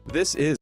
This is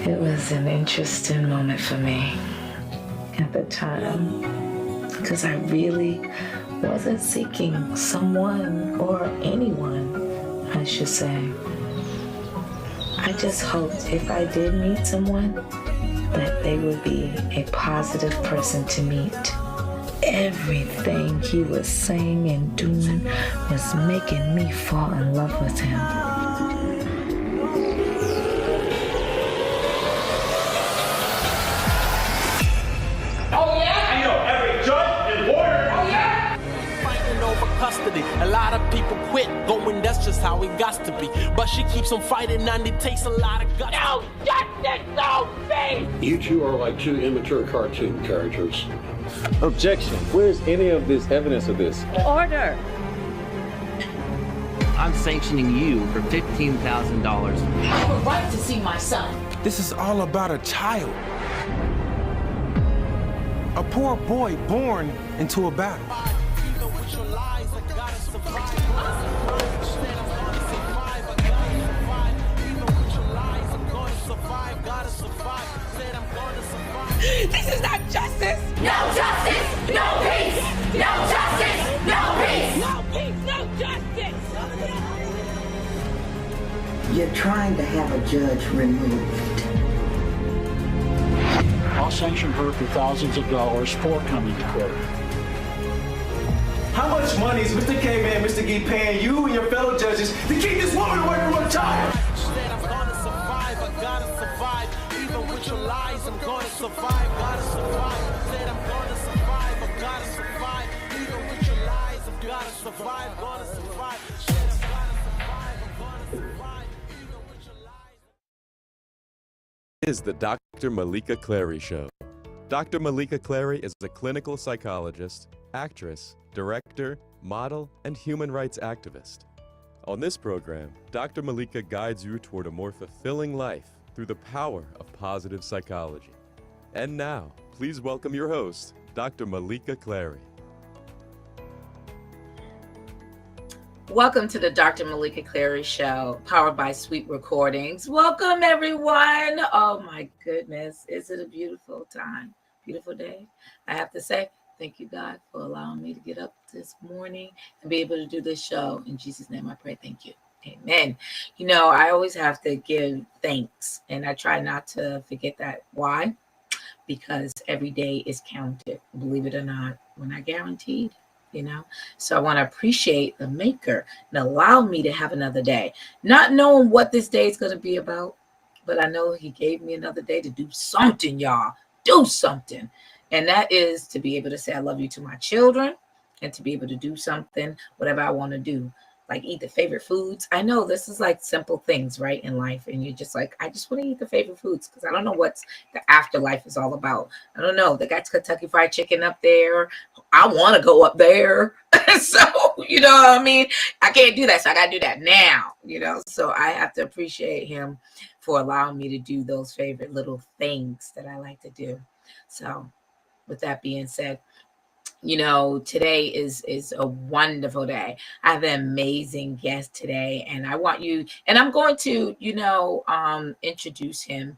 It was an interesting moment for me. at the time, because I really wasn't seeking someone or anyone, I should say. I just hoped if I did meet someone, that they would be a positive person to meet. Everything he was saying and doing was making me fall in love with him. Oh yeah? I know every judge and lawyer. Oh yeah? Fighting over custody. A lot of people quit going, that's just how it got to be. But she keeps on fighting and it takes a lot of guts. No justice, no peace! You two are like two immature cartoon characters. Objection. Where's any of this evidence of this? Order. I'm sanctioning you for $15,000. I have a right to see my son. This is all about a child. A poor boy born into a battle. This is not justice! No justice, no peace. No justice, no peace. No peace, no justice! You're trying to have a judge removed. I'll sanction her for thousands of dollars for coming to court. How much money is Mr. K-Man, Mr. Gee paying you and your fellow judges to keep this woman away from her child? Said I'm gonna survive, I gotta survive. Even with your lies, I'm gonna survive, gotta survive. Said I'm gonna survive, I gotta survive. Even with your lies, I'm gotta survive, gonna survive. Said I'm gonna survive, I'm gonna survive. Even with your lies. Is the Dr. Meleeka Clary Show. Dr. Meleeka Clary is a clinical psychologist, actress, director, model, and human rights activist. On this program, Dr. Meleeka guides you toward a more fulfilling life through the power of positive psychology. And now, please welcome your host, Dr. Meleeka Clary. Welcome to the Dr. Meleeka Clary Show, powered by Sweet Recordings. Welcome, everyone. Oh, my goodness. Is it a beautiful time? Beautiful day? I have to say, thank you, God, for allowing me to get up this morning and be able to do this show. In Jesus' name, I pray. Thank you. Amen. You know, I always have to give thanks, and I try not to forget that. Why? Because every day is counted. Believe it or not, we're not guaranteed. So I want to appreciate the maker and allow me to have another day, not knowing what this day is going to be about, but I know he gave me another day to do something, y'all. Do something. And that is to be able to say I love you to my children and to be able to do something, whatever I want to do, like eat the favorite foods. I know this is like simple things, right, in life. And you're just like, I just want to eat the favorite foods because I don't know what the afterlife is all about. I don't know. They got Kentucky Fried Chicken up there. I want to go up there. So, you know what I mean? I can't do that. So I got to do that now, So I have to appreciate him for allowing me to do those favorite little things that I like to do. So with that being said, today is a wonderful day. I have an amazing guest today, and I want you, and I'm going to, introduce him.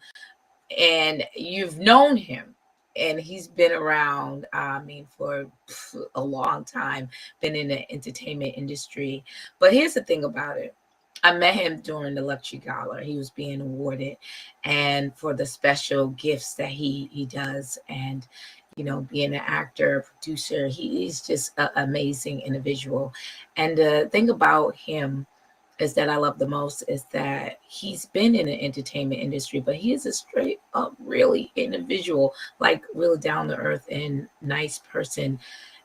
And you've known him, and he's been around, for a long time, been in the entertainment industry. But here's the thing about it. I met him during the Luxury Gala. He was being awarded, and for the special gifts that he does, and being an actor, producer, he's just an amazing individual. And the thing about him is that I love the most is that he's been in the entertainment industry, but he is a straight up really individual, like really down to earth and nice person.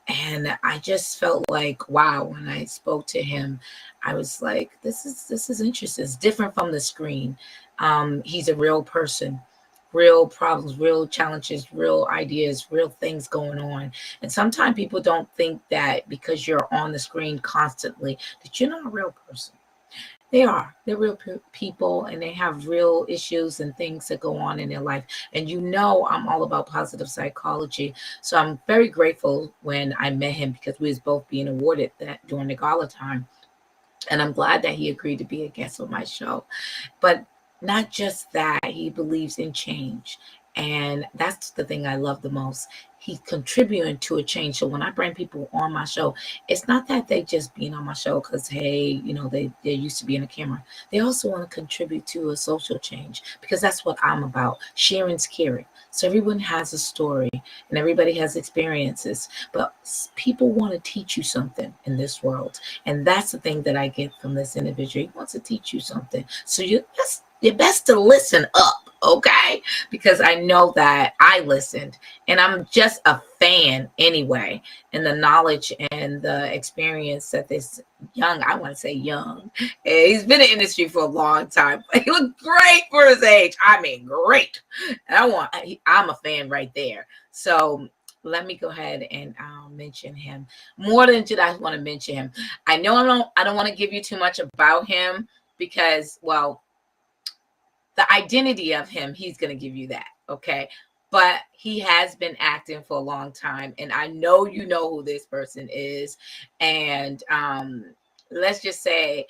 And I just felt like, wow, when I spoke to him, I was like, this is interesting. It's different from the screen. He's a real person. Real problems, real challenges, real ideas, real things going on. And sometimes people don't think that because you're on the screen constantly that you're not a real person. They are. They're real people, and they have real issues and things that go on in their life. And I'm all about positive psychology. So I'm very grateful when I met him because we was both being awarded that during the gala time. And I'm glad that he agreed to be a guest on my show. But not just that, he believes in change. And that's the thing I love the most. He's contributing to a change. So when I bring people on my show, it's not that they just being on my show because, hey, they're used to being a camera. They also want to contribute to a social change, because that's what I'm about. Sharing's caring. So everyone has a story and everybody has experiences, but people want to teach you something in this world. And that's the thing that I get from this individual. He wants to teach you something. So you're best to listen up, okay? Because I know that I listened, and I'm just a fan anyway. And the knowledge and the experience that this I want to say young, he's been in the industry for a long time. He looked great for his age. I mean, great. And I'm a fan right there. So let me go ahead and mention him more than did I want to mention him. I know I don't want to give you too much about him because, well, the identity of him, he's going to give you that. Okay. But he has been acting for a long time. And I know you know who this person is. And let's just say,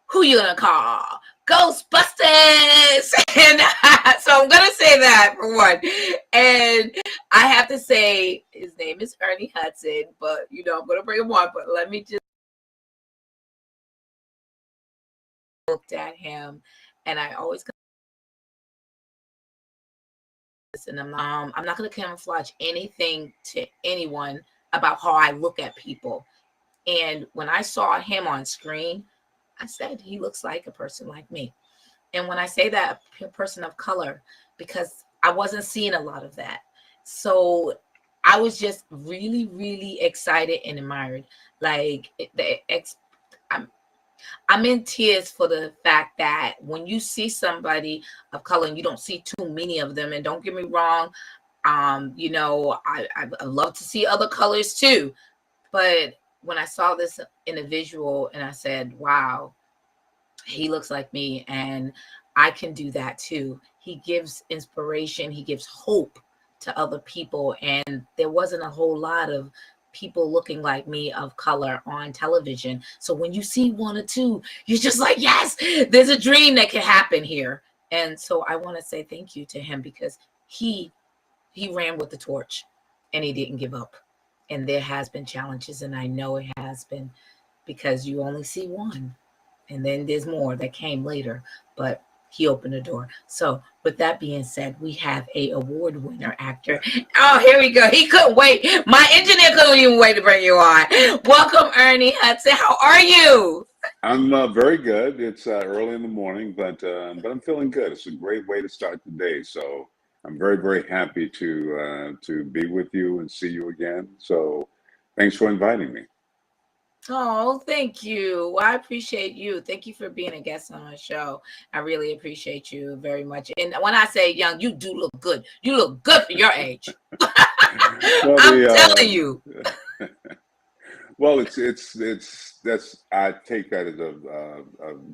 who you going to call? Ghostbusters. And so I'm going to say that for one. And I have to say his name is Ernie Hudson. But, I'm going to bring him on. But let me just looked at him. And I always and I'm not going to camouflage anything to anyone about how I look at people. And when I saw him on screen, I said, he looks like a person like me. And when I say that, a person of color, because I wasn't seeing a lot of that. So I was just really, really excited and admired. Like I'm in tears for the fact that when you see somebody of color and you don't see too many of them, and don't get me wrong, I love to see other colors too. But when I saw this individual and I said, wow, he looks like me and I can do that too. He gives inspiration. He gives hope to other people. And there wasn't a whole lot of people looking like me of color on television. So when you see one or two, you're just like, yes, there's a dream that can happen here. And so I want to say thank you to him, because he ran with the torch and he didn't give up. And there has been challenges, and I know it has been, because you only see one and then there's more that came later, but he opened the door. So with that being said, we have a award winner actor. Oh, here we go. He couldn't wait. My engineer couldn't even wait to bring you on. Welcome, Ernie Hudson. How are you? I'm very good. It's early in the morning, but I'm feeling good. It's a great way to start the day. So I'm very, very happy to be with you and see you again. So thanks for inviting me. Oh, thank you. Well, I appreciate you. Thank you for being a guest on our show. I really appreciate you very much. And when I say young, you do look good. You look good for your age. Well, I'm telling you. Well, I take that as a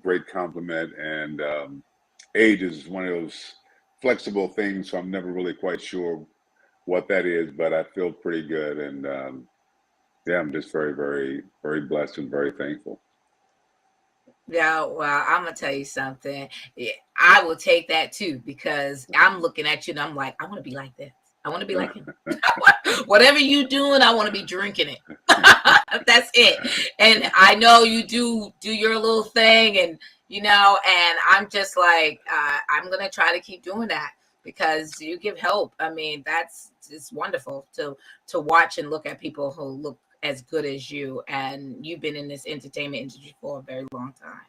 great compliment, and age is one of those flexible things, so I'm never really quite sure what that is, but I feel pretty good, and yeah, I'm just very, very, very blessed and very thankful. Yeah, well, I'm gonna tell you something. I will take that too, because I'm looking at you and I'm like, I want to be like this. I want to be like him. Whatever you doing, I want to be drinking it. That's it. And I know you do your little thing, and and I'm just like, I'm gonna try to keep doing that, because you give help. I mean, it's wonderful to watch and look at people who look as good as you, and you've been in this entertainment industry for a very long time.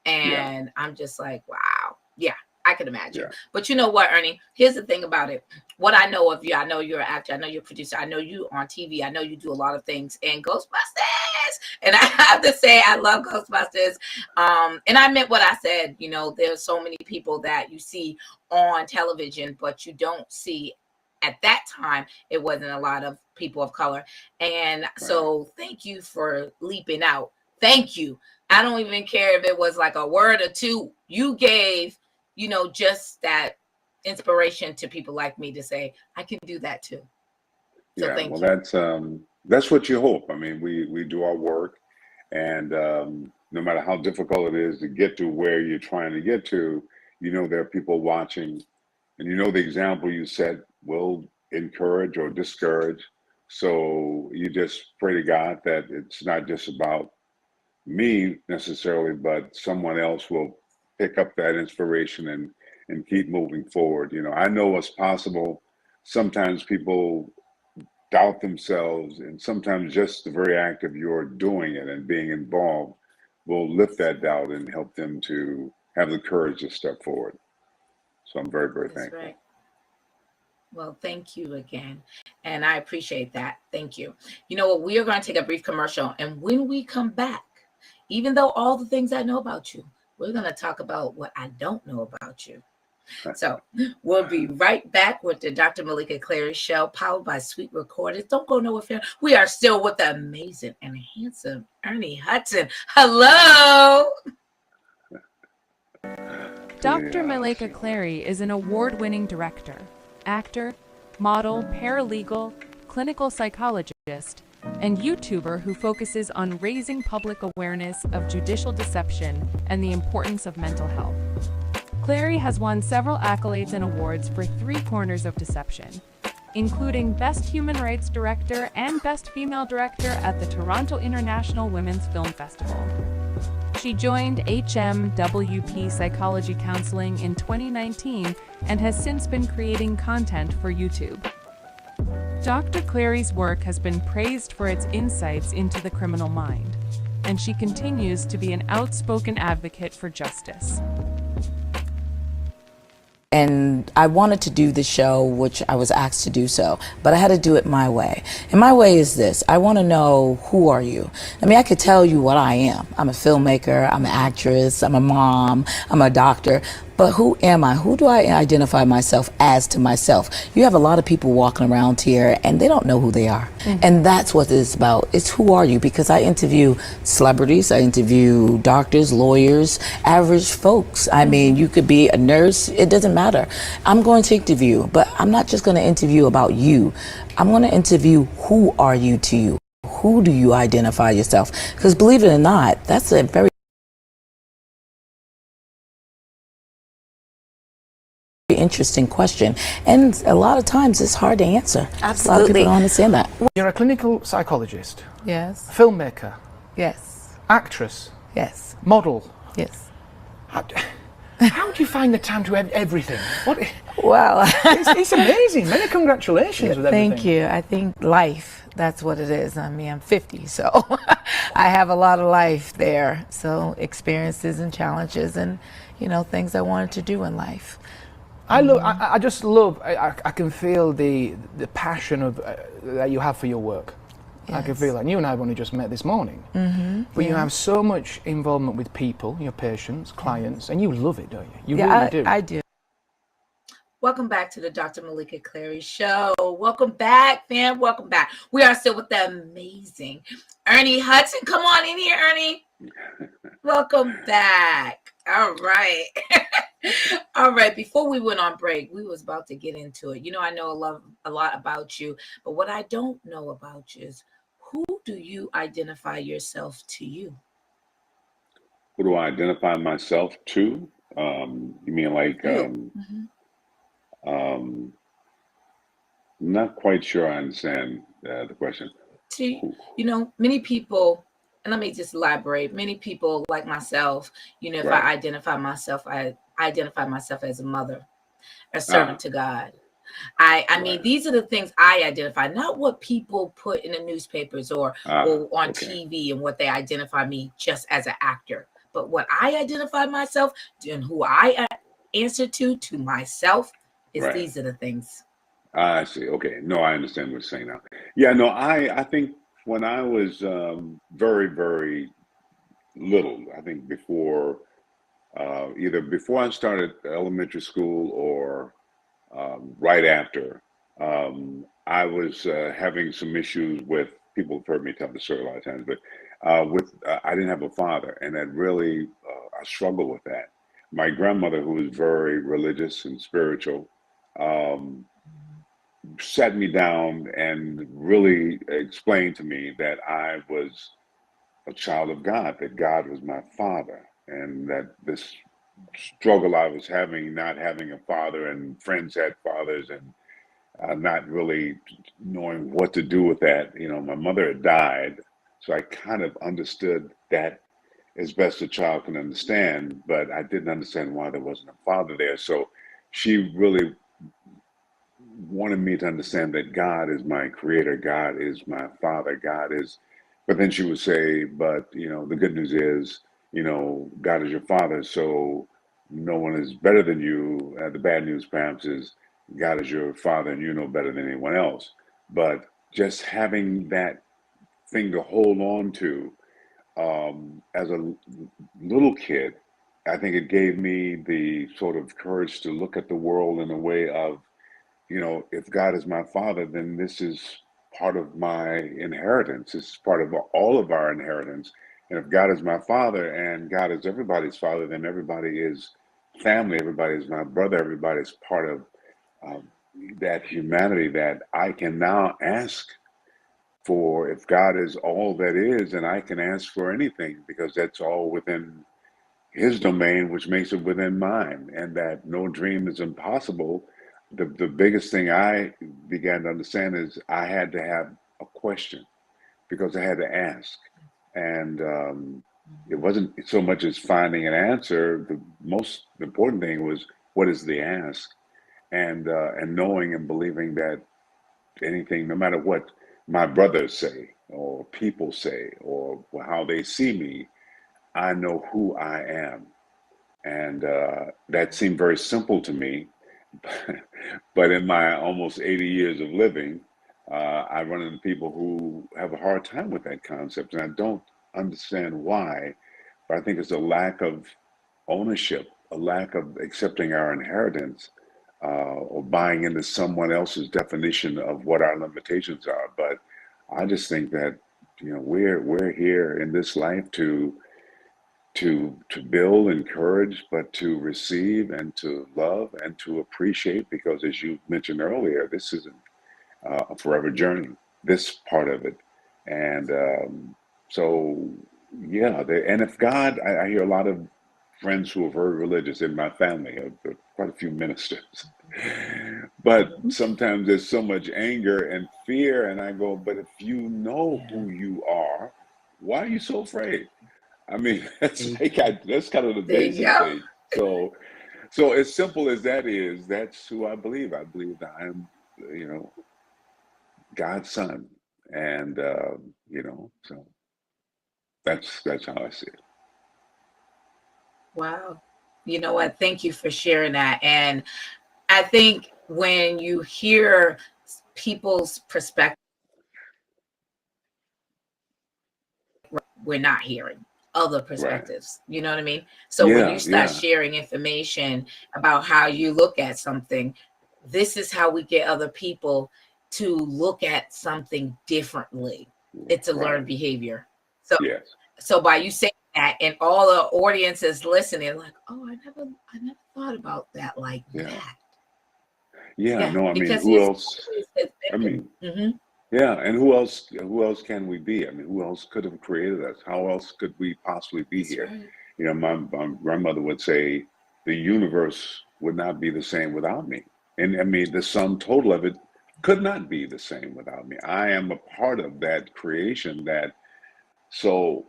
And I'm just like, wow. Yeah, I can imagine. Yeah. But you know what, Ernie? Here's the thing about it. What I know of you, I know you're an actor, I know you're a producer, I know you on TV, I know you do a lot of things. And Ghostbusters! And I have to say, I love Ghostbusters. And I meant what I said. There's so many people that you see on television, but you don't see. At that time, it wasn't a lot of people of color. And so thank you for leaping out. Thank you. I don't even care if it was like a word or two. You gave, just that inspiration to people like me to say, I can do that too. So thank you. That's what you hope. I mean, we do our work, and no matter how difficult it is to get to where you're trying to get to, there are people watching, And you know the example you set will encourage or discourage. So you just pray to God that it's not just about me necessarily, but someone else will pick up that inspiration and keep moving forward. You know, I know what's possible. Sometimes people doubt themselves, and sometimes just the very act of your doing it and being involved will lift that doubt and help them to have the courage to step forward. So I'm very, very thankful. Right. Well, thank you again. And I appreciate that. Thank you. You know what? We are going to take a brief commercial. And when we come back, even though all the things I know about you, we're going to talk about what I don't know about you. So we'll be right back with the Dr. Meleeka Clary Show, powered by Sweet Recordings. Don't go nowhere, fam. We are still with the amazing and handsome Ernie Hudson. Hello. Dr. Meleeka Clary is an award-winning director, actor, model, paralegal, clinical psychologist, and YouTuber who focuses on raising public awareness of judicial deception and the importance of mental health. Clary has won several accolades and awards for 3 corners of deception, including Best Human Rights Director and Best Female Director at the Toronto International Women's Film Festival. She joined HMWP Psychology Counseling in 2019 and has since been creating content for YouTube. Dr. Clary's work has been praised for its insights into the criminal mind, and she continues to be an outspoken advocate for justice. And I wanted to do the show, which I was asked to do so, but I had to do it my way. And my way is this: I want to know, who are you? I mean, I could tell you what I am. I'm a filmmaker, I'm an actress, I'm a mom, I'm a doctor. But who am I? Who do I identify myself as to myself? You have a lot of people walking around here and they don't know who they are. Mm-hmm. And that's what it's about. It's who are you? Because I interview celebrities, I interview doctors, lawyers, average folks. I mean, you could be a nurse, it doesn't matter. I'm going to interview, but I'm not just going to interview about you. I'm going to interview, who are you to you? Who do you identify yourself? Because believe it or not, that's a very interesting question, and a lot of times it's hard to answer. Absolutely. A lot of people don't understand that. You're a clinical psychologist. Yes. Filmmaker. Yes. Actress. Yes. Model. Yes. How do you find the time to have everything? Well, it's amazing. Many congratulations with everything. Thank you. I think life, that's what it is. I mean, I'm 50, so I have a lot of life there. So experiences and challenges and, you know, things I wanted to do in life. I just love, I can feel the passion of that you have for your work. Yes. I can feel that. And you and I have only just met this morning. Mm-hmm. But you have so much involvement with people, your patients, clients, and you love it, don't you? You really do. I do. Welcome back to the Dr. Meleeka Clary Show. Welcome back, fam. Welcome back. We are still with the amazing Ernie Hudson. Come on in here, Ernie. Welcome back. All right. All right. Before we went on break, we was about to get into it. You know, I know a lot about you, but what I don't know about you is, who do you identify yourself to you? Who do I identify myself to? You mean like, I'm not quite sure I understand the question. See, you know, many people, and let me just elaborate, many people like myself, you know, if I identify myself, I identify myself as a mother, a servant to God. I mean, these are the things I identify, not what people put in the newspapers or on TV and what they identify me just as an actor, but what I identify myself and who I answer to myself is these are the things. I see. Okay. No, I understand what you're saying now. Yeah, no, I think when I was very, very little, I think before, either before I started elementary school or right after, I was having some issues with, people have heard me tell the story a lot of times, but I didn't have a father, and that really, I struggled with that. My grandmother, who was very religious and spiritual, sat me down and really explained to me that I was a child of God, that God was my father, and that this struggle I was having, not having a father, and friends had fathers, and not really knowing what to do with that. You know, my mother had died, so I kind of understood that as best a child can understand, but I didn't understand why there wasn't a father there. So she really wanted me to understand that God is my creator, God is my father, God is, but then she would say, but you know, the good news is, you know, God is your father, so no one is better than you. The bad news perhaps is God is your father and you know better than anyone else. But just having that thing to hold on to as a little kid, I think it gave me the sort of courage to look at the world in a way of, you know, if God is my father, then this is part of my inheritance. It's part of all of our inheritance. And if God is my father and God is everybody's father, then everybody is family. Everybody is my brother. Everybody's part of um, that humanity that I can now ask for. If God is all that is, and I can ask for anything because that's all within his domain, which makes it within mine, and that no dream is impossible. The biggest thing I began to understand is I had to have a question because I had to ask. And it wasn't so much as finding an answer. The most important thing was, what is the ask? And knowing and believing that anything, no matter what my brothers say or people say or how they see me, I know who I am. And that seemed very simple to me. But in my almost 80 years of living, I run into people who have a hard time with that concept. And I don't understand why, but I think it's a lack of ownership, a lack of accepting our inheritance, or buying into someone else's definition of what our limitations are. But I just think that, you know, we're here in this life to build, encourage, but to receive and to love and to appreciate, because as you mentioned earlier, this isn't a forever journey, this part of it. And so, yeah, and if God, I hear a lot of friends who are very religious in my family, quite a few ministers, but sometimes there's so much anger and fear, and I go, but if you know who you are, why are you so afraid? I mean, that's kind of the There you basic go. thing. So as simple as that is, that's who I believe. I believe that I'm, you know, God's son, and you know, so that's how I see it. Wow. You know what? Thank you for sharing that. And I think when you hear people's perspective, we're not hearing other Right. perspectives. You know what I mean? So when you Yeah, start yeah, sharing information about how you look at something, this is how we get other people to look at something differently. It's a right. learned behavior. So Yes. so by you saying that, and all the audience is listening, like, oh, I never thought about that like Yeah. that. Yeah. Yeah, No, I mean, because who he's else? always has I been. mean, Mhm. yeah, and who else can we be? I mean, who else could have created us? How else could we possibly be That's here? right. You know, my grandmother would say the universe would not be the same without me. And I mean, the sum total of it could not be the same without me. I am a part of that creation, that so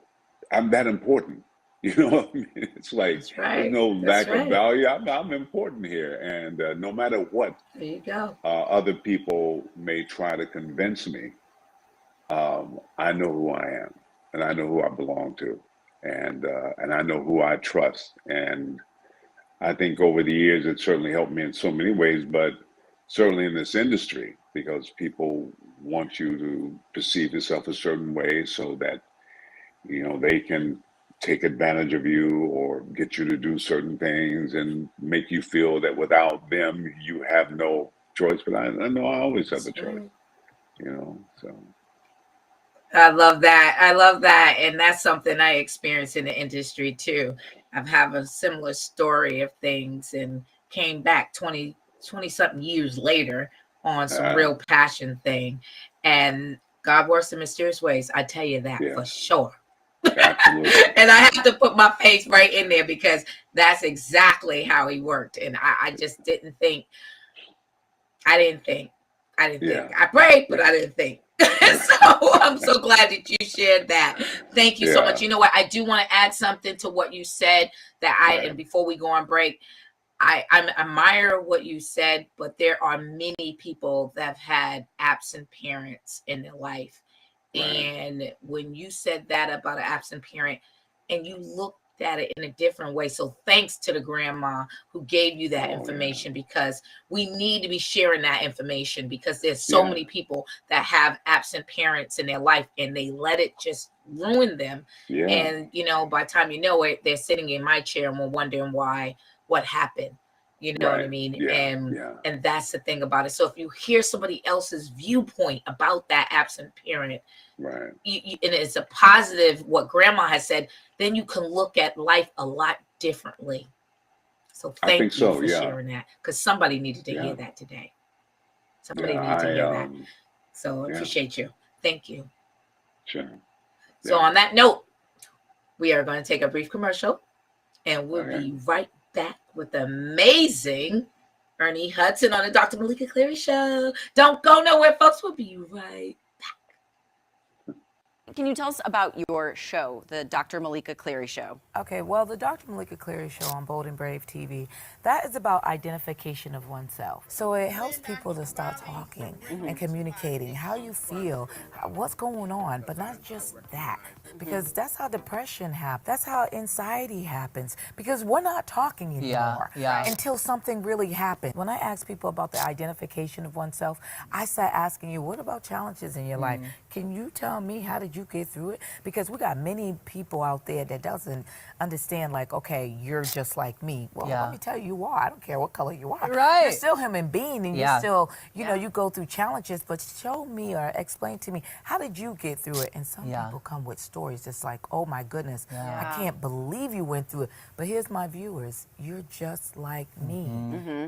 I'm that important. You know what I mean? It's like That's there's right. no That's lack of right. value. I'm important here, and no matter what There you go. other people may try to convince me, I know who I am, and I know who I belong to, and I know who I trust. And I think over the years, it certainly helped me in so many ways, but certainly in this industry, because people want you to perceive yourself a certain way so that, you know, they can take advantage of you or get you to do certain things and make you feel that without them, you have no choice. But I know I always have a That's choice, right. you know, so. I love that. I love that. And that's something I experience in the industry too. I've had a similar story of things and came back 20 something years later on some Uh, real passion thing. And God works in mysterious ways. I tell you that for yes. sure. Absolutely. And I have to put my face right in there because that's exactly how he worked. And I just didn't think. I didn't think. I prayed, but I didn't think. So I'm so glad that you shared that. Thank you so much. You know what? I do want to add something to what you said and before we go on break, I admire what you said, but there are many people that have had absent parents in their life. And when you said that about an absent parent and you looked at it in a different way. So thanks to the grandma who gave you that information because we need to be sharing that information because there's so many people that have absent parents in their life and they let it just ruin them. And, you know, by the time you know it, they're sitting in my chair and we're wondering what happened. You know what I mean? And that's the thing about it. So if you hear somebody else's viewpoint about that absent parent, and it's a positive, what grandma has said, then you can look at life a lot differently. So thank you for sharing that because somebody needed to hear that today. Somebody needed to hear that. So I appreciate you. Thank you. Sure. So on that note, we are going to take a brief commercial and we'll be right back with the amazing Ernie Hudson on the Dr. Meleeka Clary Show. Don't go nowhere, folks. We'll be right back. Can you tell us about your show, the Dr. Meleeka Clary Show? Okay, well, the Dr. Meleeka Clary Show on Bold and Brave TV, that is about identification of oneself. So it helps people to start talking and communicating how you feel, what's going on, but not just that. Because that's how depression happens. That's how anxiety happens. Because we're not talking anymore until something really happens. When I ask people about the identification of oneself, I start asking you, what about challenges in your life? Can you tell me how did you get through it? Because we got many people out there that doesn't understand, like, okay, you're just like me. Well, let me tell you, you are. I don't care what color you are. You're still a human being, and you're still, you know, you go through challenges, but show me or explain to me, how did you get through it? And some people come with stories that's like, oh my goodness, I can't believe you went through it. But here's my viewers, you're just like me.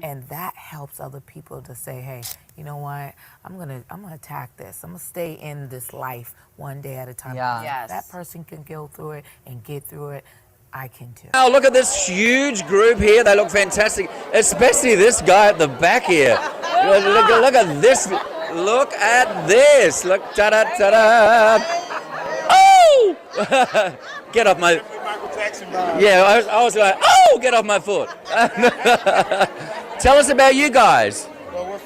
And that helps other people to say, hey, you know what, I'm gonna attack this. I'm gonna stay in this life one day at a time. If that person can go through it and get through it, I can too. Now look at this huge group here. They look fantastic, especially this guy at the back here. Look at this. Look at this. Look, ta-da, ta-da. Oh! Get off my... Yeah, I was like, oh, get off my foot. Tell us about you guys. Well,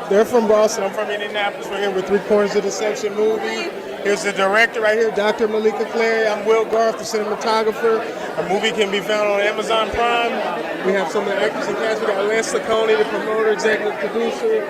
they're from Boston. I'm from Indianapolis. We're here with 3/4 of the Section movie. Here's the director right here, Dr. Meleeka Clary. I'm Will Garth, the cinematographer. Our movie can be found on Amazon Prime. We have some of the actors and cast. We got Lance Laccone, the promoter, executive producer.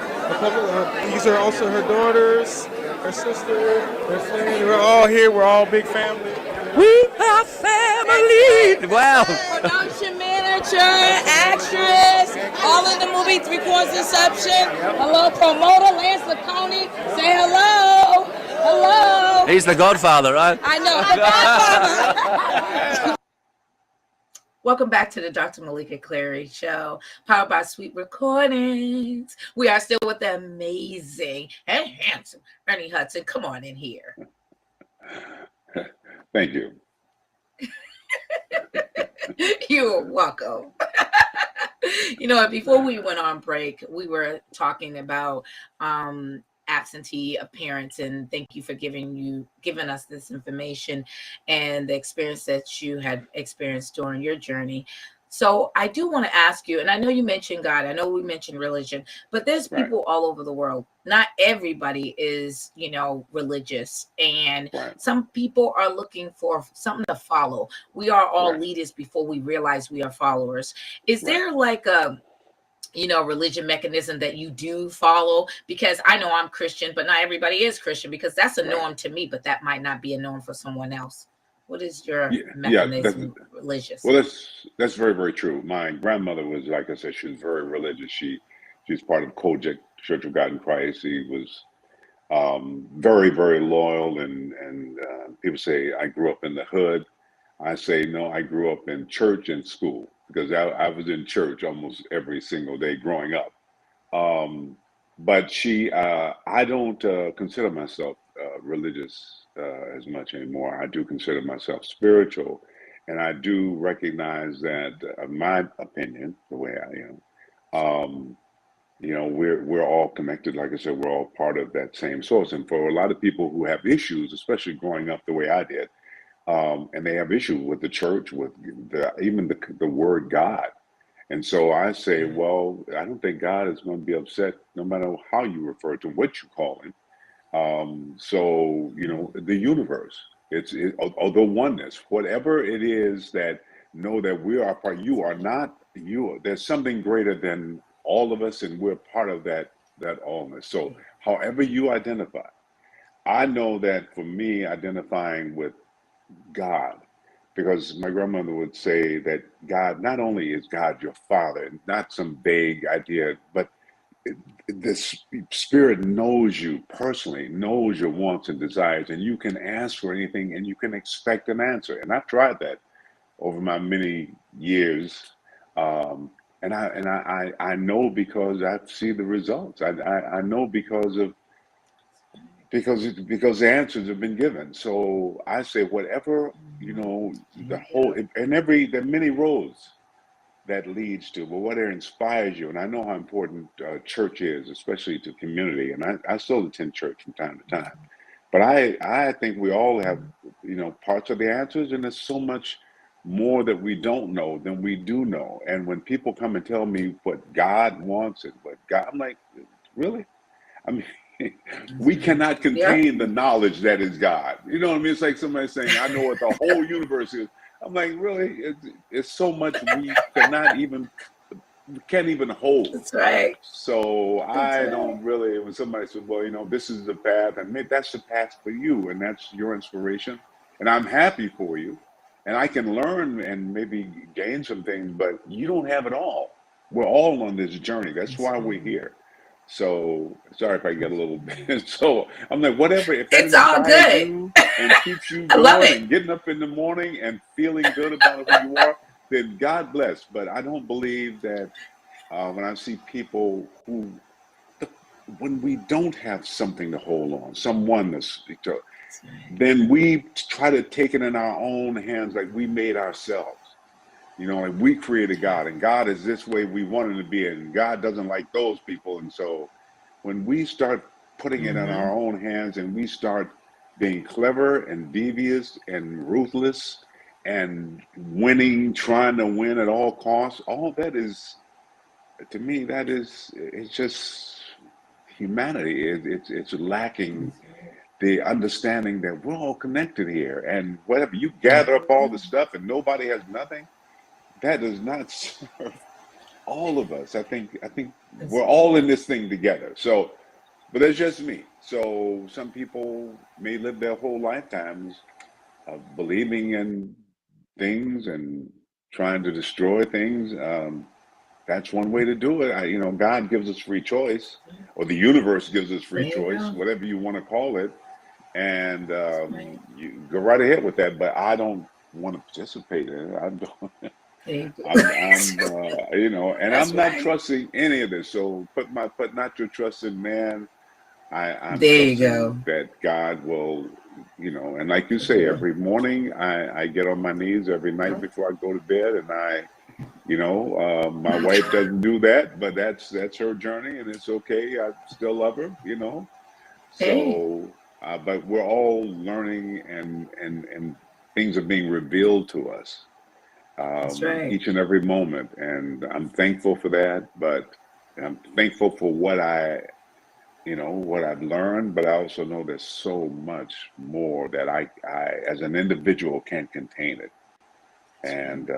These are also her daughters, her sister, her friend. We're all here. We're all big family. We are family. Wow. Production manager, actress, all in the movie 3/4 Inception. Hello, promoter, Lance Laccone. Say hello. Hello. He's the Godfather, right? I know, the Godfather. Welcome back to the Dr. Meleeka Clary Show, powered by Sweet Recordings. We are still with the amazing and handsome Ernie Hudson. Come on in here. Thank you. You're welcome. You know, before we went on break, we were talking about absentee parents, and thank you for giving us this information and the experience that you had experienced during your journey. So I do want to ask you, and I know you mentioned God, I know we mentioned religion, but there's people all over the world. Not everybody is, you know, religious, and some people are looking for something to follow. We are all leaders before we realize we are followers. Is there like a religion mechanism that you do follow? Because I know I'm Christian, but not everybody is Christian, because that's a norm to me, but that might not be a norm for someone else. What is your mechanism religious? Well, that's very, very true. My grandmother was, like I said, she was very religious. She's part of Kojic Church of God in Christ. She was very, very loyal, and people say I grew up in the hood. I say no, I grew up in church and school, because I was in church almost every single day growing up. But I don't consider myself religious as much anymore. I do consider myself spiritual, and I do recognize that, my opinion, the way I am, we're all connected. Like I said, we're all part of that same source. And for a lot of people who have issues, especially growing up the way I did, and they have issues with the church, with even the word God. And so I say, well, I don't think God is going to be upset no matter how you refer to him, what you call him. So, the universe, or the oneness, whatever it is, that know that we are part, you are not you. There's something greater than all of us, and we're part of that allness. So however you identify, I know that for me, identifying with God, because my grandmother would say that God, not only is God your father, not some vague idea, but this spirit knows you personally, knows your wants and desires, and you can ask for anything and you can expect an answer. And I've tried that over my many years. And I know, because I see the results. I know because the answers have been given. So I say, whatever, the whole, and there are many roads that leads to, but whatever inspires you. And I know how important church is, especially to community. And I still attend church from time to time. But I think we all have, parts of the answers, and there's so much more that we don't know than we do know. And when people come and tell me what God wants and what God, I'm like, really? I mean, we cannot contain the knowledge that is God. You know what I mean? It's like somebody saying, I know what the whole universe is. I'm like, really? It's so much we can't even hold. That's right. So I don't really, when somebody says, well, this is the path, and maybe that's the path for you, and that's your inspiration, and I'm happy for you, and I can learn and maybe gain some things, but you don't have it all. We're all on this journey. That's why we're here. So sorry if I get a little bit. So I'm like, whatever, if that It's all inspires good. you and keeps you I love going it. and getting up in the morning and feeling good about who you are, then God bless. But I don't believe that when I see people when we don't have something to hold on, someone to speak to, then we try to take it in our own hands, like we made ourselves. Like we created God, and God is this way we want him to be, and God doesn't like those people. And so when we start putting it in our own hands, and we start being clever and devious and ruthless and trying to win at all costs, all that is, to me, it's just humanity. It's lacking the understanding that we're all connected here, and whatever you gather up all the stuff and nobody has nothing, that does not serve all of us. I think we're all in this thing together. So, but that's just me. So some people may live their whole lifetimes believing in things and trying to destroy things. That's one way to do it. God gives us free choice, or the universe gives us free choice, whatever you want to call it. And you go right ahead with that. But I don't want to participate in it. I don't. And I'm not trusting any of this. So put not your trust in man. I'm there you trusting go. that God will, and like you say, every morning I get on my knees, every night before I go to bed, and my wife doesn't do that, but that's her journey, and it's okay. I still love her, So, but we're all learning, and things are being revealed to us. That's right. Each and every moment, and I'm thankful for that. But I'm thankful for what I've learned. But I also know there's so much more that I as an individual can't contain it, and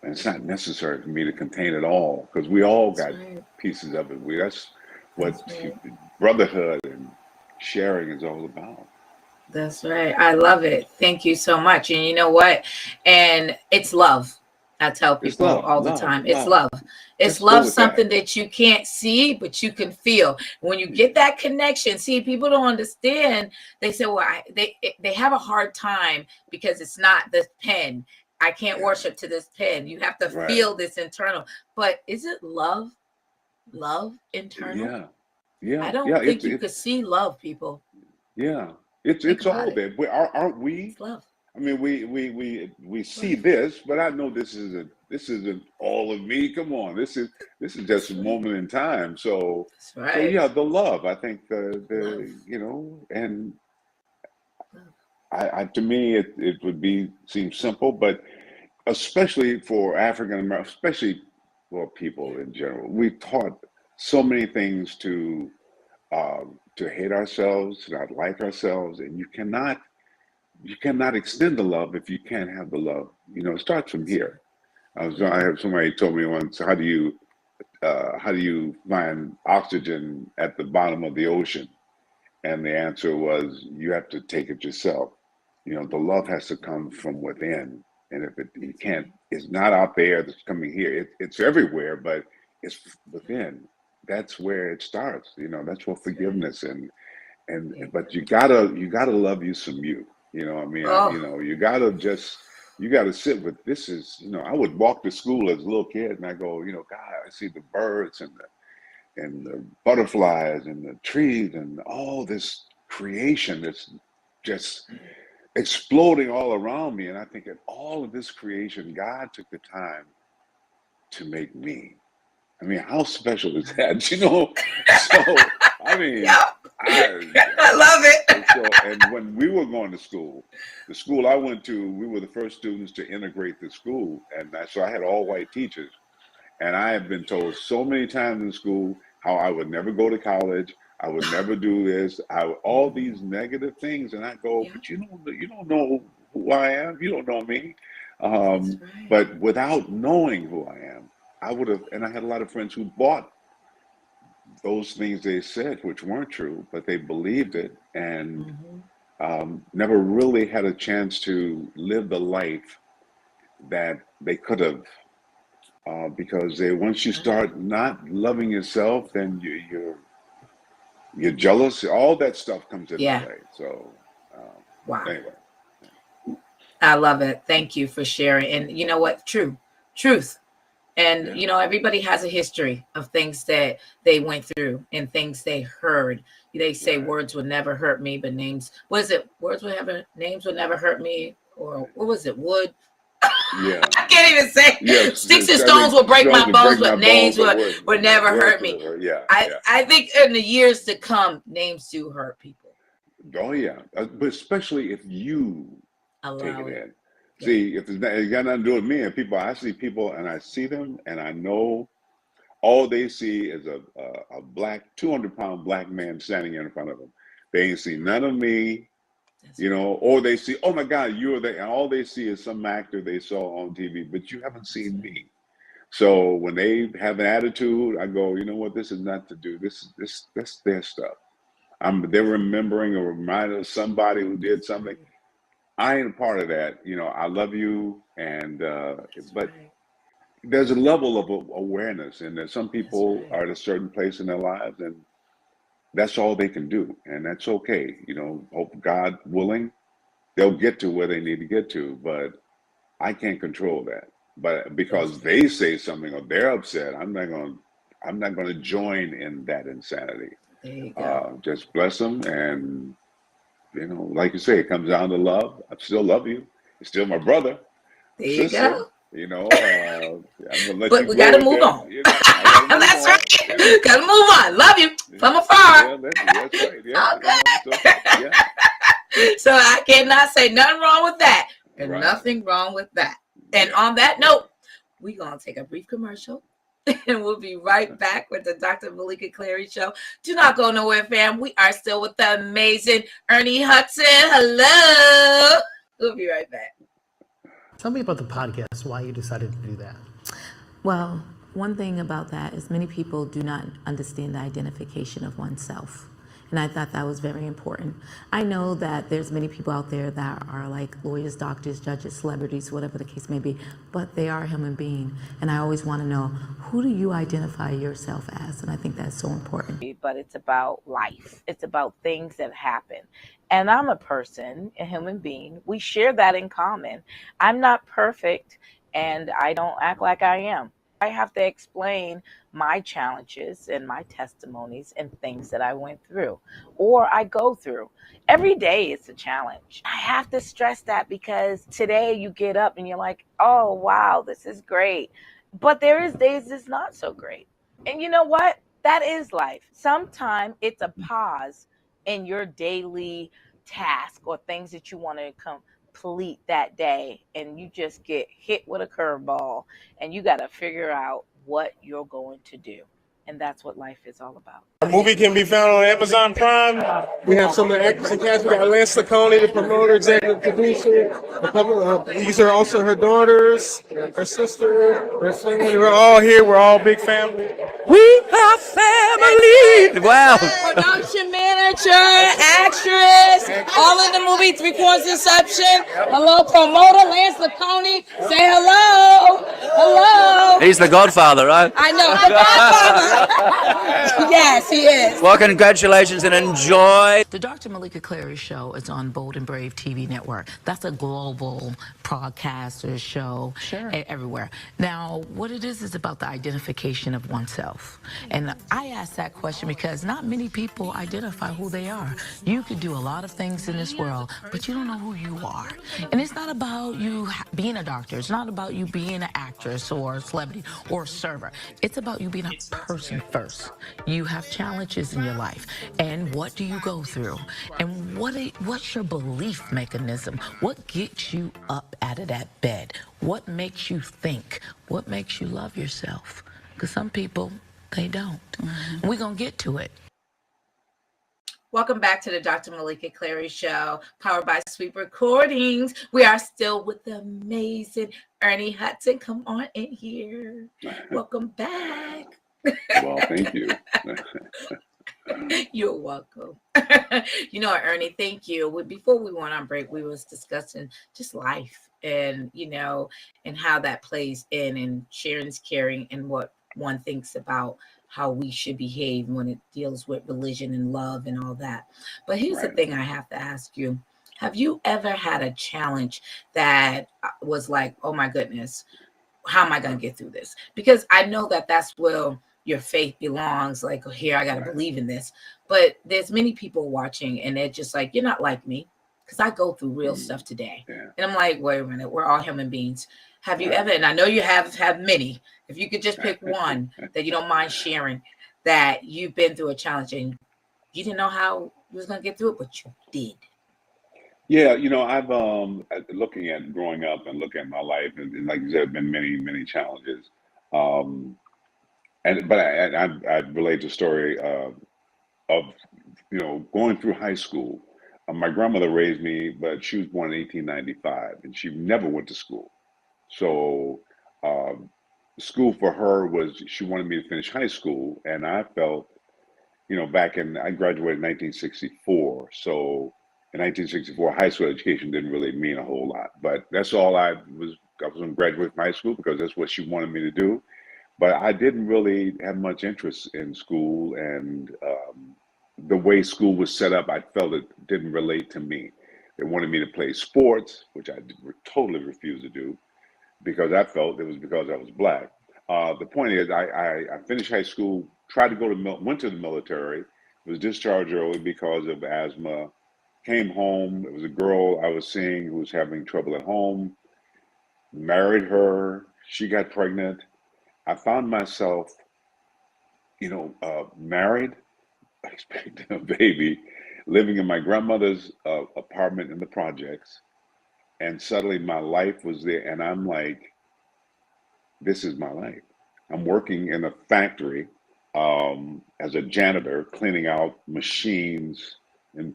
it's not necessary for me to contain it all, because we all got pieces of it. That's what brotherhood and sharing is all about. That's right. I love it. Thank you so much. And you know what? And it's love. I tell people all the time, it's love. It's love, something that you can't see, but you can feel. When you get that connection, see, people don't understand. They say, well, they have a hard time because it's not this pen. I can't worship to this pen. You have to feel this internal. But is it love? Love internal? Yeah. I don't think you could see love, people. Yeah. It's all there. Aren't we? It's love. I mean, we see this, but I know this isn't all of me. Come on, this is just a moment in time. So That's right. yeah, the love. I think the you know, and I to me it would seem simple, but especially for African Americans, especially for people in general, we've taught so many things to hate ourselves, to not like ourselves, and you cannot extend the love if you can't have the love. You know, it starts from here. I have somebody told me once, how do you find oxygen at the bottom of the ocean? And the answer was, you have to take it yourself. You know, the love has to come from within. And if you can't, it's not out there, it's coming here. It's everywhere, but it's within. That's where it starts. You know, that's what forgiveness but you gotta love you some you. You know, what I mean, you know, you gotta sit with this is, you know, I would walk to school as a little kid and I go, you know, God, I see the birds and the butterflies and the trees and all this creation that's just exploding all around me. And I think that all of this creation, God took the time to make me. I mean, how special is that? You know? So, I mean, I love it. And when we were going to school, the school I went to, we were the first students to integrate the school. And so I had all white teachers. And I have been told so many times in school how I would never go to college. I would never do this. All these negative things. And I go, but you don't know who I am. You don't know me. But without knowing who I am, I would have, and I had a lot of friends who bought those things they said, which weren't true, but they believed it and never really had a chance to live the life that they could have. Because once you start not loving yourself, then you're jealous. All that stuff comes into play. So, wow. Anyway, I love it. Thank you for sharing. And you know what? Truth. And you know, everybody has a history of things that they went through and things they heard. They say words would never hurt me, but names. Names would never hurt me, or what was it? Would. Yeah. I can't even say. Yes, sticks and stones will break my bones, but names would never hurt me. Yeah. I think in the years to come, names do hurt people. Oh yeah, but especially if you take it in. See, if it got nothing to do with me and people, I see people and I see them and I know all they see is a black 200-pound black man standing in front of them. They ain't see none of me. You know, or they see, oh my God, you're there, and all they see is some actor they saw on TV, but you haven't seen me. So when they have an attitude, I go, you know what, this is not to do. That's their stuff. They're remembering or reminded of somebody who did something. I ain't a part of that. You know, I love you, but there's a level of awareness, and that some people are at a certain place in their lives, and that's all they can do, and that's okay. You know, hope God willing, they'll get to where they need to get to, but I can't control that. But because they say something or they're upset, I'm not going to join in that insanity. There you go. Just bless them, and you know, like you say, it comes down to love. I still love you. You're still my brother, sister. Go. You know, I'm gonna let but you we gotta move on. You know, that's right. You know. Gotta move on. Love you from afar. Yeah, that's right. Yeah. Okay. So I cannot say nothing wrong with that, and nothing wrong with that. And on that note, we're gonna take a brief commercial. And we'll be right back with the Dr. Meleeka Clary Show. Do not go nowhere, fam. We are still with the amazing Ernie Hudson. Hello. We'll be right back. Tell me about the podcast, why you decided to do that. Well, one thing about that is many people do not understand the identification of oneself. And I thought that was very important. I know that there's many people out there that are like lawyers, doctors, judges, celebrities, whatever the case may be, but they are a human being. And I always want to know, who do you identify yourself as? And I think that's so important. But it's about life. It's about things that happen. And I'm a person, a human being. We share that in common. I'm not perfect, and I don't act like I am. I have to explain my challenges and my testimonies and things that I went through or I go through. Every day is a challenge. I have to stress that because today you get up and you're like, oh, wow, this is great. But there is days it's not so great. And you know what? That is life. Sometimes it's a pause in your daily task or things that you want to complete that day, and you just get hit with a curveball and you got to figure out what you're going to do. And that's what life is all about. The movie can be found on Amazon Prime. We have some of the actors and cast. We got Lance Lacconi, the promoter, executive producer. These are also her daughters, her sister, her family. We're all here. We're all big family. We are family. Wow. Production manager, actress, all in the movie, three-quarters inception. Hello, promoter, Lance Lacconi. Say hello. Hello. He's the godfather, right? I know, the godfather. Yes, he is. Well, congratulations and enjoy. The Dr. Meleeka Clary Show is on Bold and Brave TV network. That's a global broadcaster show everywhere. Now, what it is about the identification of oneself. And I ask that question because not many people identify who they are. You could do a lot of things in this world, but you don't know who you are. And it's not about you being a doctor. It's not about you being an actress or a celebrity or a server. It's about you being a person first. You have challenges in your life. And what do you go through? And what's your belief mechanism? What gets you up out of that bed? What makes you think? What makes you love yourself? Because some people, they don't. We're going to get to it. Welcome back to the Dr. Meleeka Clary Show, powered by Sweet Recordings. We are still with the amazing Ernie Hudson. Come on in here. Welcome back. Well, thank you. You're welcome. You know, Ernie, thank you. Before we went on break, we was discussing just life and, you know, and how that plays in and sharing's caring and what one thinks about how we should behave when it deals with religion and love and all that. But here's the thing I have to ask you. Have you ever had a challenge that was like, oh my goodness, how am I going to get through this? Because I know that that's where your faith belongs. Like, oh, here, I got to believe in this. But there's many people watching and they're just like, you're not like me. Because I go through real stuff today. And I'm like, wait a minute, we're all human beings. Have you ever, and I know you have many, if you could just pick one that you don't mind sharing, that you've been through a challenge and you didn't know how you was going to get through it, but you did. Yeah, you know, I've looking at growing up and looking at my life, and like you said, been many challenges. But I relate the story of you know, going through high school. My grandmother raised me, but she was born in 1895, and she never went to school. So school for her was, she wanted me to finish high school, and I felt, you know, I graduated in 1964, so in 1964, high school education didn't really mean a whole lot, but that's all I was going to graduate from high school because that's what she wanted me to do. But I didn't really have much interest in school, and the way school was set up, I felt it didn't relate to me. They wanted me to play sports, which I totally refused to do, because I felt it was because I was black. The point is, I finished high school, tried to go to went to the military, was discharged early because of asthma, came home. It was a girl I was seeing who was having trouble at home, married her, she got pregnant. I found myself, you know, married, expecting a baby, living in my grandmother's apartment in the projects, and suddenly my life was there, and I'm like, this is my life. I'm working in a factory as a janitor, cleaning out machines and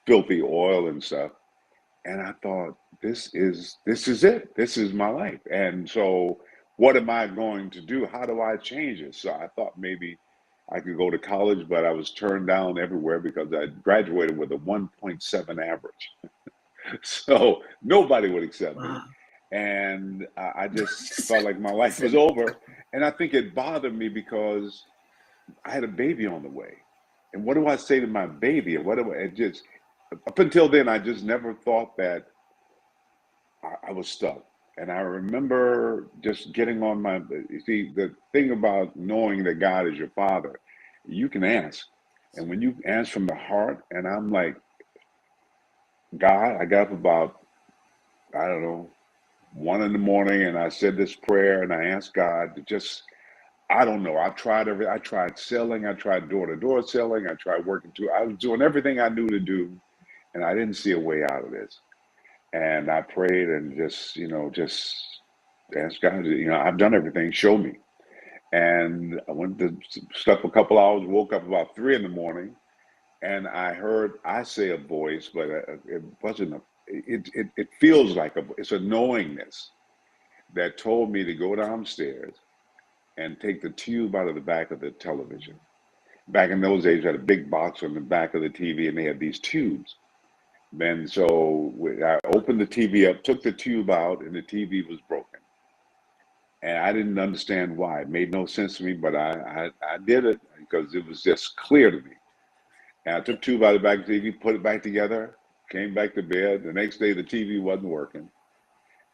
filthy oil and stuff. And I thought, this is it. This is my life. And so what am I going to do? How do I change it? So I thought maybe I could go to college, but I was turned down everywhere because I graduated with a 1.7 average. So nobody would accept me. And I just felt like my life was over. And I think it bothered me because I had a baby on the way. And what do I say to my baby? And up until then, I just never thought that I was stuck. And I remember just getting on my, you see, the thing about knowing that God is your father, you can ask. And when you ask from the heart, and I'm like, God, I got up about, I don't know, 1 in the morning, and I said this prayer, and I asked God to just, I don't know, I tried selling, I tried door-to-door selling, I tried I was doing everything I knew to do, and I didn't see a way out of this. And I prayed and just asked God, I've done everything, show me. And I went to slept a couple hours, woke up about 3 in the morning, and I say a voice, but it wasn't it feels like it's a knowingness that told me to go downstairs and take the tube out of the back of the television. Back in those days, you had a big box on the back of the TV, and they had these tubes. Then so I opened the TV up, took the tube out, and the TV was broken. And I didn't understand why. It made no sense to me, but I did it because it was just clear to me. And I took the tube out of the back of the TV, put it back together, came back to bed. The next day, the TV wasn't working.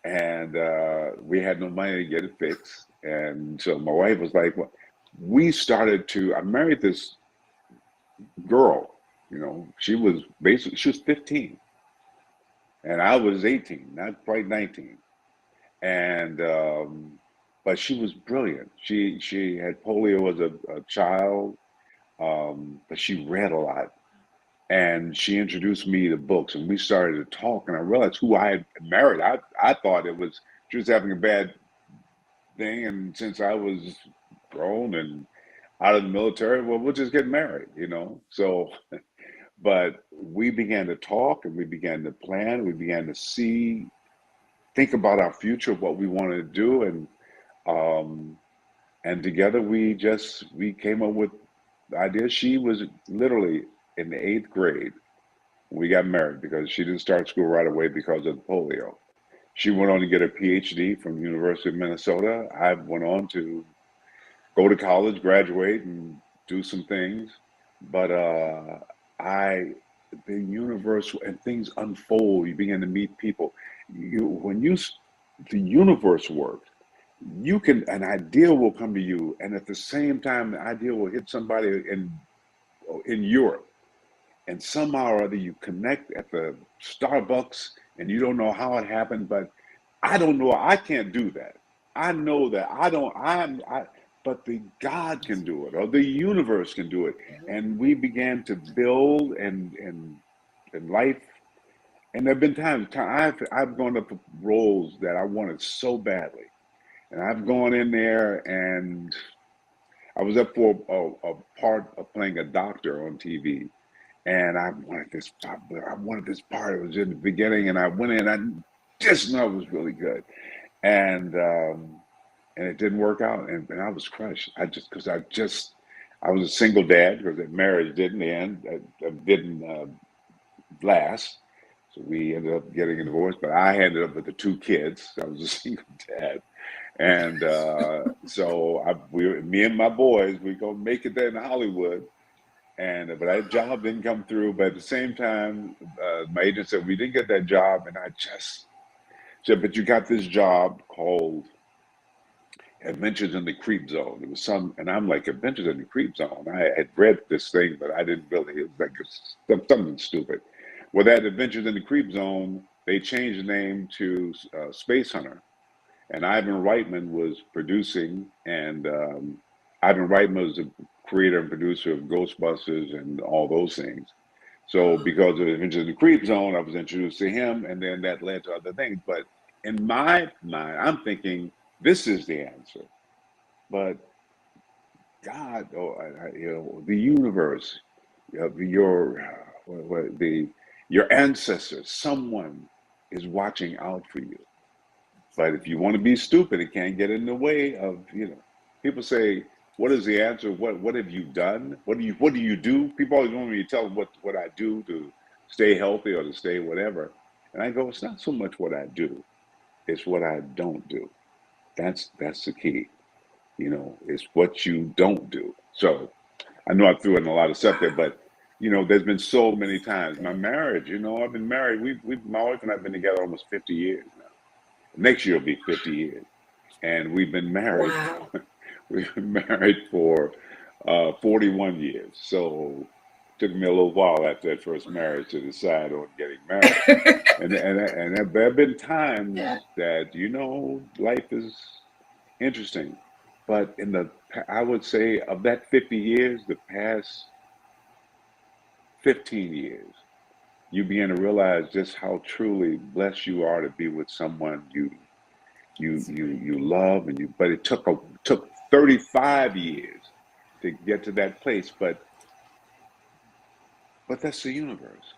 And we had no money to get it fixed. And so my wife was like, well, I married this girl, she was 15 and I was 18, not quite 19. And, but she was brilliant. She had polio as a child, but she read a lot. And she introduced me to books, and we started to talk, and I realized who I had married. I thought she was having a bad thing, and since I was grown and out of the military, well, we'll just get married, So, but we began to talk, and we began to plan, we began to think about our future, what we wanted to do, and together we came up with the idea. She was literally in the 8th grade when we got married because she didn't start school right away because of polio. She went on to get a PhD from the University of Minnesota. I went on to go to college, graduate, and do some things. But the universe and things unfold. You begin to meet people. The universe works. An idea will come to you, and at the same time, the idea will hit somebody in Europe. And somehow or other you connect at the Starbucks, and you don't know how it happened, but I don't know. I can't do that. I know that but the God can do it, or the universe can do it. And we began to build and life. And there've been times I've gone up for roles that I wanted so badly, and I've gone in there, and I was up for a part of playing a doctor on TV. And I wanted this part. It was in the beginning, and I went in. I just know it was really good, and it didn't work out, and I was crushed. I was a single dad because that marriage didn't end, didn't last. So we ended up getting a divorce. But I ended up with the 2 kids. I was a single dad, and me and my boys, we gonna make it there in Hollywood. But that job didn't come through. But at the same time, my agent said, we didn't get that job. And I just said, but you got this job called Adventures in the Creep Zone. It was and I'm like, Adventures in the Creep Zone. I had read this thing, but I didn't really, it was like something stupid. Well, that Adventures in the Creep Zone, they changed the name to Space Hunter. And Ivan Reitman was producing, and Ivan Reitman was the creator and producer of Ghostbusters and all those things. So because of Adventures in the Creep Zone, I was introduced to him, and then that led to other things. But in my mind, I'm thinking, this is the answer. But God, the universe, your ancestors, someone is watching out for you. But if you want to be stupid, it can't get in the way of, people say, what is the answer? What have you done? What do you do? People always want me to tell them what I do to stay healthy or to stay whatever. And I go, it's not so much what I do, it's what I don't do. That's the key. It's what you don't do. So I know I threw in a lot of stuff there, but there's been so many times. My marriage, I've been married. My wife and I've been together almost 50 years now. Next year will be 50 years. And we've been married. Wow. We've been married for 41 years. So it took me a little while after that first marriage to decide on getting married. and there have been times that, you know, life is interesting. But I would say of that 50 years, the past 15 years, you begin to realize just how truly blessed you are to be with someone you love, but it took 35 years to get to that place. But that's the universe.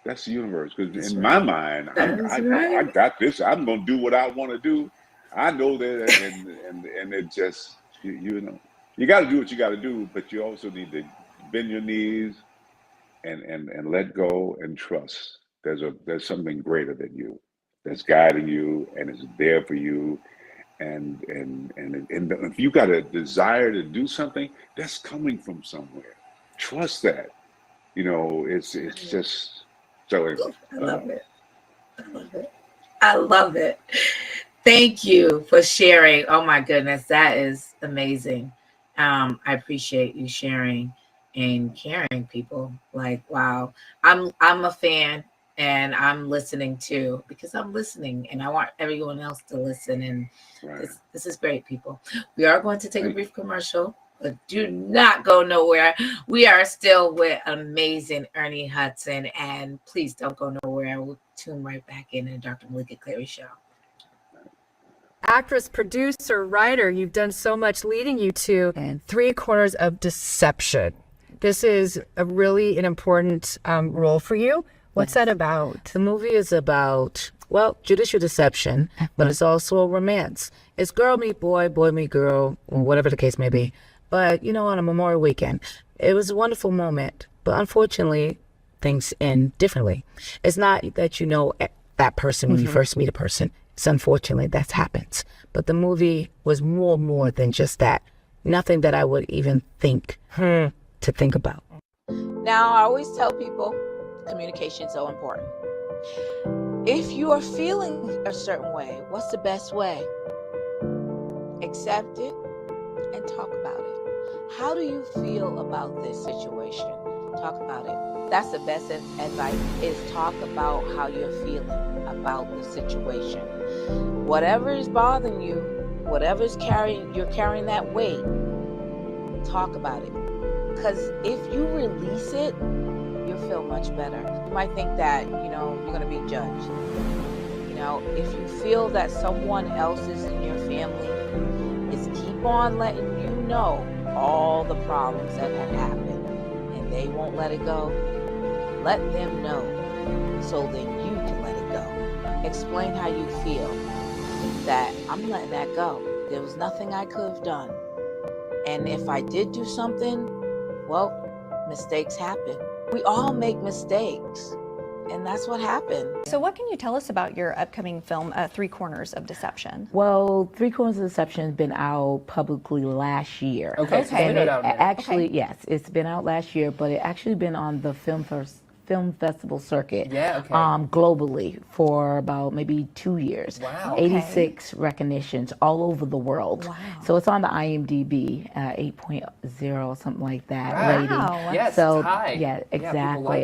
That's the universe. Because in my mind, I got this. I'm gonna do what I want to do. I know that, and it just you know, you got to do what you got to do, but you also need to bend your knees and let go and trust. There's something greater than you that's guiding you and is there for you. And if you got a desire to do something, that's coming from somewhere. Trust that. You know, it's just so. I love it. I love it. I love it. Thank you for sharing. Oh my goodness, that is amazing. I appreciate you sharing and caring, people. Like, wow, I'm a fan, and I'm listening too, because I'm listening, and I want everyone else to listen. And this is great, people. We are going to take a brief commercial, but do not go nowhere. We are still with amazing Ernie Hudson, and please don't go nowhere. We'll tune right back in the Dr. Meleeka Clary Show. Actress, producer, writer, you've done so much leading you to Three Corners of Deception. This is an important role for you. What's that about? The movie is about, well, judicial deception, but it's also a romance. It's girl meet boy, boy meet girl, whatever the case may be. But, you know, on a Memorial weekend, it was a wonderful moment. But unfortunately, things end differently. It's not that you know that person when you first meet a person. It's unfortunately that happens. But the movie was more than just that. Nothing that I would even think to think about. Now, I always tell people communication is so important. If you are feeling a certain way, what's the best way? Accept it and talk about it. How do you feel about this situation? Talk about it. That's the best advice, is talk about how you're feeling about the situation. Whatever is bothering you, whatever's you're carrying that weight, talk about it. Because if you release it, you'll feel much better. You might think that, you know, you're going to be judged. You know, if you feel that someone else is in your family is keep on letting you know all the problems that have happened and they won't let it go, let them know so then you can let it go. Explain how you feel, that I'm letting that go. There was nothing I could have done. And if I did do something, well, mistakes happen. We all make mistakes, and that's what happened. So what can you tell us about your upcoming film, Three Corners of Deception? Well, Three Corners of Deception has been out publicly last year. Okay. And yes, it's been out last year, but it actually been on the film festival circuit globally for about maybe 2 years. Wow. 86 recognitions all over the world. Wow. So it's on the IMDb 8.0, something like that. Wow. Rating. Yes, so it's high. yeah, exactly. Yeah, people like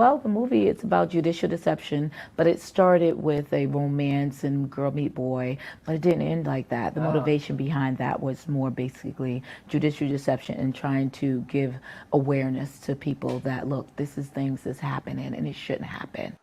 it. The movie, it's about judicial deception, but it started with a romance and girl meet boy, but it didn't end like that. The motivation behind that was more basically judicial deception and trying to give awareness to people that, look, this is things that's happening and it shouldn't happen.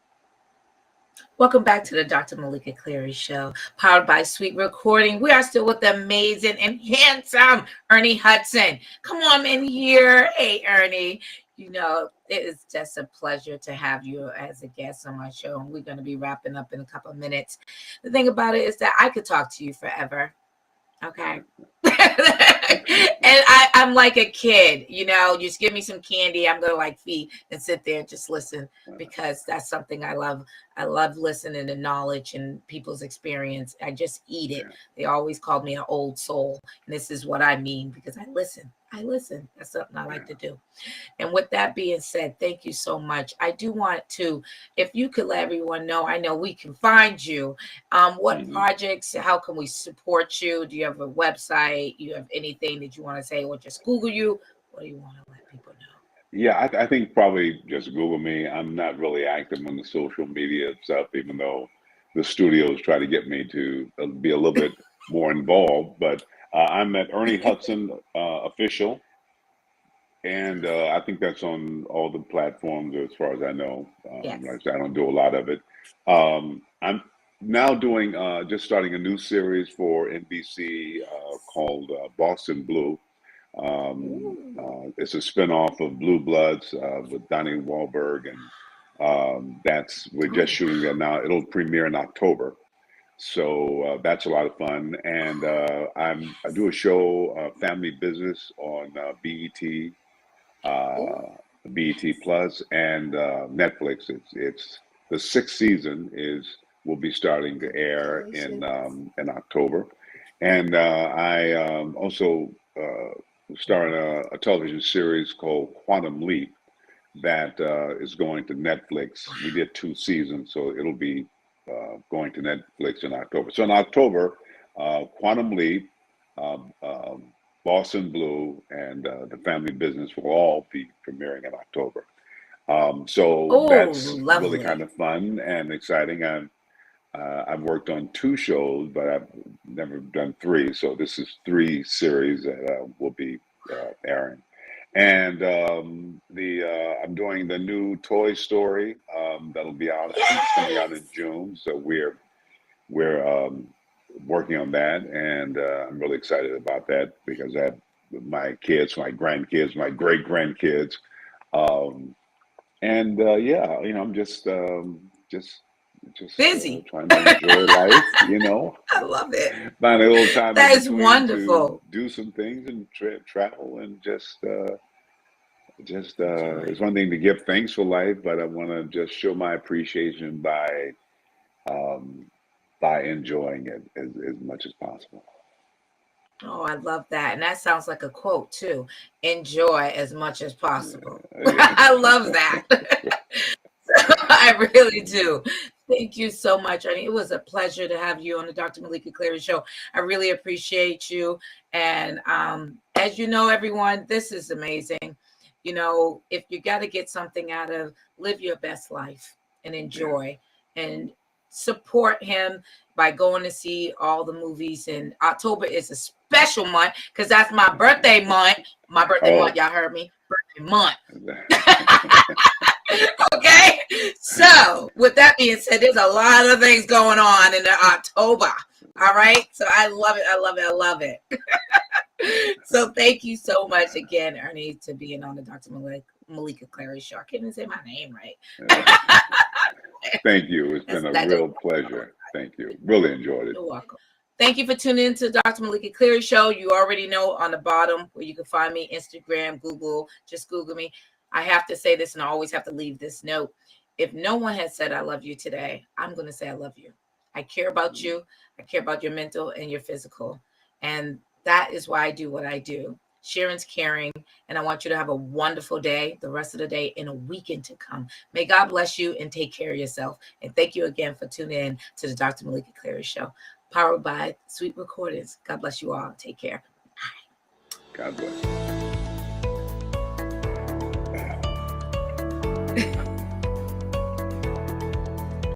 Welcome back to the Dr. Meleeka Clary Show, powered by Sweet Recording. We are still with the amazing and handsome Ernie Hudson. Come on in here. Hey, Ernie. You know, it is just a pleasure to have you as a guest on my show, and we're going to be wrapping up in a couple of minutes. The thing about it is that I could talk to you forever. Okay. And I'm like a kid, you know, just give me some candy. I'm going to like feed and sit there and just listen, because that's something I love. I love listening to knowledge and people's experience. I just eat it. They always called me an old soul. And this is what I mean, because I listen. I listen. That's something I like to do. And with that being said, thank you so much. I do want to, if you could let everyone know, I know we can find you. What projects, how can we support you? Do you have a website? You have anything that you want to say, or just Google you? What do you want to let people know? Yeah, I think probably just Google me. I'm not really active on the social media stuff, even though the studios try to get me to be a little bit more involved. But I'm at Ernie Hudson official, and I think that's on all the platforms as far as I know. Yes. Like I said, I don't do a lot of it. I'm now doing starting a new series for NBC called Boston Blue. It's a spinoff of Blue Bloods with Donnie Wahlberg, and we're just shooting that now. It'll premiere in October, so that's a lot of fun. And I do a show, Family Business, on BET, BET Plus, and Netflix. It's the 6th season will be starting to air in October, and I also starring a television series called Quantum Leap that is going to Netflix. We did 2 seasons, so it'll be going to Netflix in October. So in October, Quantum Leap, Boston Blue, and The Family Business will all be premiering in October. That's lovely. really kind of fun and exciting. I've worked on 2 shows, but I've never done 3. So this is 3 series that will be airing. And I'm doing the new Toy Story that'll be out. I think it's coming out in June. So we're working on that, and I'm really excited about that because I have my kids, my grandkids, my great grandkids, yeah, I'm just busy, trying to enjoy life, I love it. Find a little time That in is between wonderful. to do some things and travel and it's one thing to give thanks for life, but I want to just show my appreciation by enjoying it as much as possible. Oh, I love that. And that sounds like a quote too. Enjoy as much as possible. I love that. I really do. Thank you so much, Ernie. It was a pleasure to have you on the Dr. Meleeka Clary Show. I really appreciate you. And as you know, everyone, this is amazing. If you got to get something out of, live your best life and enjoy and support him by going to see all the movies. And October is a special month because that's my birthday month. My birthday month, y'all heard me? Birthday month. Okay, so with that being said, there's a lot of things going on in the October. All right, so I love it. I love it. I love it. So thank you so much again, Ernie, to being on the Dr. Meleeka Clary Show. I can't even say my name right. Thank you. It's been a real pleasure. Thank you. Really enjoyed it. You're welcome. Thank you for tuning in to the Dr. Meleeka Clary Show. You already know on the bottom where you can find me, Instagram, Google, just Google me. I have to say this, and I always have to leave this note. If no one has said I love you today, I'm going to say I love you. I care about you. I care about your mental and your physical. And that is why I do what I do. Sharon's caring, and I want you to have a wonderful day, the rest of the day, and a weekend to come. May God bless you and take care of yourself. And thank you again for tuning in to the Dr. Meleeka Clary Show, powered by Sweet Recordings. God bless you all. Take care. Bye. God bless.